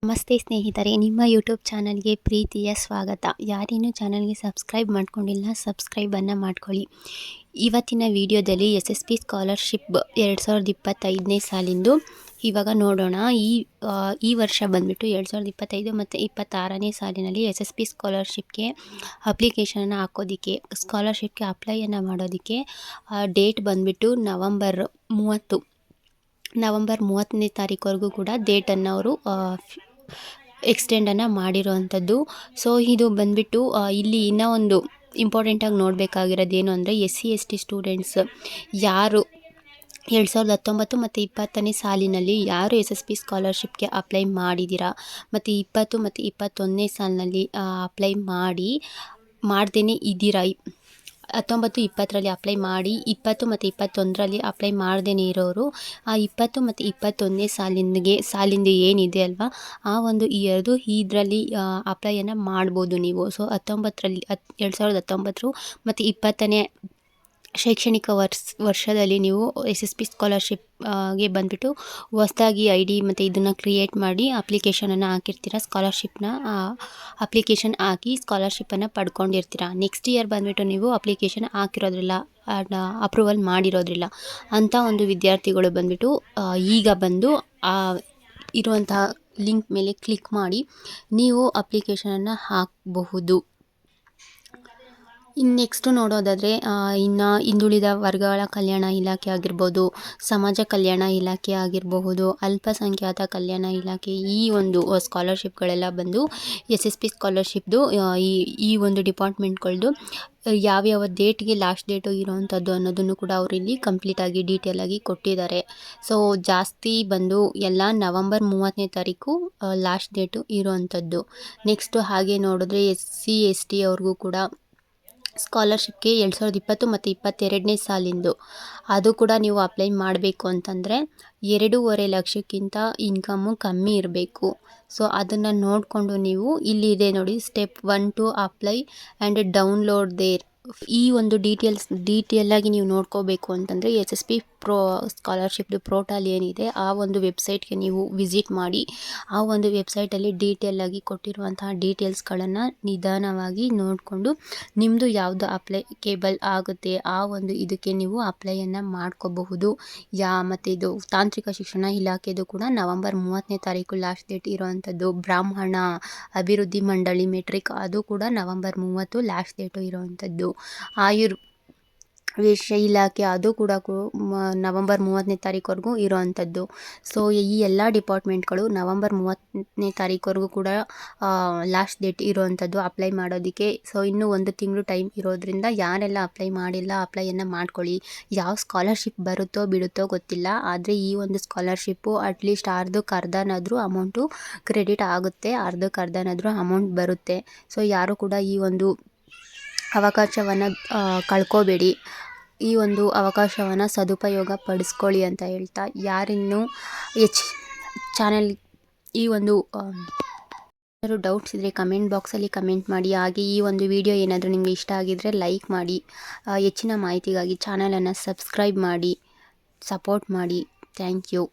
ನಮಸ್ತೆ ಸ್ನೇಹಿತರೆ, ನಿಮ್ಮ ಯೂಟ್ಯೂಬ್ ಚಾನಲ್ಗೆ ಪ್ರೀತಿಯ ಸ್ವಾಗತ. ಯಾರೇನು ಚಾನಲ್ಗೆ ಸಬ್ಸ್ಕ್ರೈಬ್ ಮಾಡ್ಕೊಂಡಿಲ್ಲ, ಸಬ್ಸ್ಕ್ರೈಬನ್ನು ಮಾಡ್ಕೊಳ್ಳಿ. ಇವತ್ತಿನ ವಿಡಿಯೋದಲ್ಲಿ SSP ಸ್ಕಾಲರ್ಶಿಪ್ 2025ನೇ ಸಾಲಿಂದು ಇವಾಗ ನೋಡೋಣ. ಈ ವರ್ಷ ಬಂದುಬಿಟ್ಟು 2025 ಮತ್ತು 26ನೇ ಸಾಲಿನಲ್ಲಿ SSP ಸ್ಕಾಲರ್ಶಿಪ್ಗೆ ಅಪ್ಲಿಕೇಶನನ್ನು ಹಾಕೋದಕ್ಕೆ, ಸ್ಕಾಲರ್ಶಿಪ್ಗೆ ಅಪ್ಲೈಯನ್ನು ಮಾಡೋದಕ್ಕೆ ಡೇಟ್ ಬಂದುಬಿಟ್ಟು ನವಂಬರ್ 30ನೇ ತಾರೀಕುವರೆಗೂ ಕೂಡ ಡೇಟನ್ನು ಅವರು ಎಕ್ಸ್ಟೆಂಡನ್ನು ಮಾಡಿರೋವಂಥದ್ದು. ಸೊ ಇದು ಬಂದುಬಿಟ್ಟು ಇಲ್ಲಿ ಇನ್ನೂ ಒಂದು ಇಂಪಾರ್ಟೆಂಟಾಗಿ ನೋಡಬೇಕಾಗಿರೋದೇನು ಅಂದರೆ, SC/ST ಸ್ಟೂಡೆಂಟ್ಸ್ ಯಾರು 2019 ಮತ್ತು 20ನೇ ಸಾಲಿನಲ್ಲಿ ಯಾರು SSP ಸ್ಕಾಲರ್ಶಿಪ್ಗೆ ಅಪ್ಲೈ ಮಾಡಿದ್ದೀರಾ ಮತ್ತು 20 ಮತ್ತು 21ನೇ ಸಾಲಿನಲ್ಲಿ ಅಪ್ಲೈ ಮಾಡ್ದೇ ಇದ್ದೀರಾ, 19, 20ರಲ್ಲಿ ಅಪ್ಲೈ ಮಾಡಿ 20 ಮತ್ತು 21ರಲ್ಲಿ ಅಪ್ಲೈ ಮಾಡ್ದೇ ಇರೋರು ಆ 20 ಮತ್ತು 21ನೇ ಸಾಲಿಂದ ಏನಿದೆ ಅಲ್ವಾ, ಆ ಒಂದು ಇಯರ್ದು ಇದರಲ್ಲಿ ಅಪ್ಲೈಯನ್ನು ಮಾಡ್ಬೋದು ನೀವು. ಸೊ 2019 ಮತ್ತು 20ನೇ ಶೈಕ್ಷಣಿಕ ವರ್ಷದಲ್ಲಿ ನೀವು SSP ಸ್ಕಾಲರ್ಶಿಪ್ಗೆ ಬಂದುಬಿಟ್ಟು ಹೊಸದಾಗಿ ID ಮತ್ತು ಇದನ್ನು ಕ್ರಿಯೇಟ್ ಮಾಡಿ ಅಪ್ಲಿಕೇಶನನ್ನು ಹಾಕಿರ್ತೀರ. ಸ್ಕಾಲರ್ಶಿಪ್ನ ಅಪ್ಲಿಕೇಶನ್ ಹಾಕಿ ಸ್ಕಾಲರ್ಶಿಪ್ಪನ್ನು ಪಡ್ಕೊಂಡಿರ್ತೀರ. ನೆಕ್ಸ್ಟ್ ಇಯರ್ ಬಂದುಬಿಟ್ಟು ನೀವು ಅಪ್ಲಿಕೇಶನ್ ಹಾಕಿರೋದ್ರಿಲ್ಲ, ಅಪ್ರೂವಲ್ ಮಾಡಿರೋದ್ರಿಲ್ಲ ಅಂಥ ಒಂದು ವಿದ್ಯಾರ್ಥಿಗಳು ಬಂದುಬಿಟ್ಟು ಈಗ ಬಂದು ಇರುವಂತಹ ಲಿಂಕ್ ಮೇಲೆ ಕ್ಲಿಕ್ ಮಾಡಿ ನೀವು ಅಪ್ಲಿಕೇಶನನ್ನು ಹಾಕಬಹುದು. ನೆಕ್ಸ್ಟು ನೋಡೋದಾದರೆ, ಇನ್ನು ಹಿಂದುಳಿದ ವರ್ಗಗಳ ಕಲ್ಯಾಣ ಇಲಾಖೆ ಆಗಿರ್ಬೋದು, ಸಮಾಜ ಕಲ್ಯಾಣ ಇಲಾಖೆ ಆಗಿರಬಹುದು, ಅಲ್ಪಸಂಖ್ಯಾತ ಕಲ್ಯಾಣ ಇಲಾಖೆ, ಈ ಒಂದು ಸ್ಕಾಲರ್ಶಿಪ್ಗಳೆಲ್ಲ ಬಂದು SSP ಸ್ಕಾಲರ್ಶಿಪ್ದು ಈ ಒಂದು ಡಿಪಾರ್ಟ್ಮೆಂಟ್ಗಳದ್ದು ಯಾವ್ಯಾವ ಡೇಟ್ಗೆ ಲಾಸ್ಟ್ ಡೇಟು ಇರೋವಂಥದ್ದು ಅನ್ನೋದನ್ನು ಕೂಡ ಅವರಿಲ್ಲಿ ಕಂಪ್ಲೀಟಾಗಿ ಡೀಟೇಲಾಗಿ ಕೊಟ್ಟಿದ್ದಾರೆ. ಸೊ ಜಾಸ್ತಿ ಬಂದು ಎಲ್ಲ ನವಂಬರ್ 30ನೇ ತಾರೀಕು ಲಾಸ್ಟ್ ಡೇಟು ಇರೋವಂಥದ್ದು. ನೆಕ್ಸ್ಟು ಹಾಗೆ ನೋಡಿದ್ರೆ SC/ST ಅವ್ರಿಗೂ ಕೂಡ ಸ್ಕಾಲರ್ಶಿಪ್ಗೆ 2020 ಮತ್ತು 22ನೇ ಸಾಲಿಂದು ಅದು ಕೂಡ ನೀವು ಅಪ್ಲೈ ಮಾಡಬೇಕು ಅಂತಂದರೆ 2.5 ಲಕ್ಷಕ್ಕಿಂತ ಇನ್ಕಮ್ಮು ಕಮ್ಮಿ ಇರಬೇಕು. ಸೊ ಅದನ್ನು ನೋಡಿಕೊಂಡು ನೀವು ಇಲ್ಲಿ ಇದೆ ನೋಡಿ, step 1 to apply and download there. ಈ ಒಂದು ಡೀಟೇಲಾಗಿ ನೀವು ನೋಡ್ಕೋಬೇಕು ಅಂತಂದರೆ SSP ಸ್ಕಾಲರ್ಶಿಪ್ದು ಪೋರ್ಟಲ್ ಏನಿದೆ ಆ ಒಂದು ವೆಬ್ಸೈಟ್ಗೆ ನೀವು ವಿಸಿಟ್ ಮಾಡಿ ಆ ಒಂದು ವೆಬ್ಸೈಟಲ್ಲಿ ಡೀಟೇಲಾಗಿ ಕೊಟ್ಟಿರುವಂತಹ ಡೀಟೇಲ್ಸ್ಗಳನ್ನು ನಿಧಾನವಾಗಿ ನೋಡಿಕೊಂಡು ನಿಮ್ಮದು ಯಾವುದು ಅಪ್ಲೈಕೇಬಲ್ ಆಗುತ್ತೆ ಆ ಒಂದು ಇದಕ್ಕೆ ನೀವು ಅಪ್ಲೈಯನ್ನು ಮಾಡ್ಕೋಬಹುದು. ಮತ್ತು ಇದು ತಾಂತ್ರಿಕ ಶಿಕ್ಷಣ ಇಲಾಖೆದು ಕೂಡ ನವಂಬರ್ 30ನೇ ತಾರೀಕು ಲಾಸ್ಟ್ ಡೇಟ್ ಇರೋವಂಥದ್ದು. ಬ್ರಾಹ್ಮಣ ಅಭಿವೃದ್ಧಿ ಮಂಡಳಿ ಮೆಟ್ರಿಕ್ ಅದು ಕೂಡ ನವಂಬರ್ 30 ಲಾಸ್ಟ್ ಡೇಟು ಇರೋವಂಥದ್ದು. ಆಯುರ್ವೇಶ ಇಲಾಖೆ ಅದು ಕೂಡ ನವಂಬರ್ 30ನೇ ತಾರೀಕುವರೆಗೂ ಇರೋವಂಥದ್ದು. ಸೊ ಈ ಎಲ್ಲ ಡಿಪಾರ್ಟ್ಮೆಂಟ್ಗಳು ನವಂಬರ್ 30ನೇ ತಾರೀಕುವರೆಗೂ ಕೂಡ ಲಾಸ್ಟ್ ಡೇಟ್ ಇರೋವಂಥದ್ದು ಅಪ್ಲೈ ಮಾಡೋದಕ್ಕೆ. ಸೊ ಇನ್ನೂ 1 ತಿಂಗಳು ಟೈಮ್ ಇರೋದ್ರಿಂದ ಯಾರೆಲ್ಲ ಅಪ್ಲೈ ಮಾಡಿಲ್ಲ ಅಪ್ಲೈಯನ್ನು ಮಾಡ್ಕೊಳ್ಳಿ. ಯಾವ ಸ್ಕಾಲರ್ಶಿಪ್ ಬರುತ್ತೋ ಬಿಡುತ್ತೋ ಗೊತ್ತಿಲ್ಲ, ಆದರೆ ಈ ಒಂದು ಸ್ಕಾಲರ್ಶಿಪ್ಪು ಅಟ್ಲೀಸ್ಟ್ ಅರ್ಧಕ್ಕರ್ಧನಾದರೂ ಅಮೌಂಟು ಕ್ರೆಡಿಟ್ ಆಗುತ್ತೆ, ಅರ್ಧಕ್ಕರ್ಧನಾದರೂ ಅಮೌಂಟ್ ಬರುತ್ತೆ. ಸೊ ಯಾರು ಕೂಡ ಈ ಒಂದು ಅವಕಾಶವನ್ನು ಕಳ್ಕೋಬೇಡಿ, ಈ ಒಂದು ಅವಕಾಶವನ್ನು ಸದುಪಯೋಗ ಪಡಿಸ್ಕೊಳ್ಳಿ ಅಂತ ಹೇಳ್ತಾ, ಯಾರಿನ್ನೂ ಚಾನಲ್ ಈ ಒಂದು ಏನಾದರೂ ಡೌಟ್ಸ್ ಇದ್ದರೆ ಕಮೆಂಟ್ ಬಾಕ್ಸಲ್ಲಿ ಕಮೆಂಟ್ ಮಾಡಿ. ಹಾಗೆ ಈ ಒಂದು ವಿಡಿಯೋ ಏನಾದರೂ ನಿಮಗೆ ಇಷ್ಟ ಆಗಿದ್ದರೆ ಲೈಕ್ ಮಾಡಿ. ಹೆಚ್ಚಿನ ಮಾಹಿತಿಗಾಗಿ ಚಾನಲನ್ನು ಸಬ್ಸ್ಕ್ರೈಬ್ ಮಾಡಿ, ಸಪೋರ್ಟ್ ಮಾಡಿ. Thank you.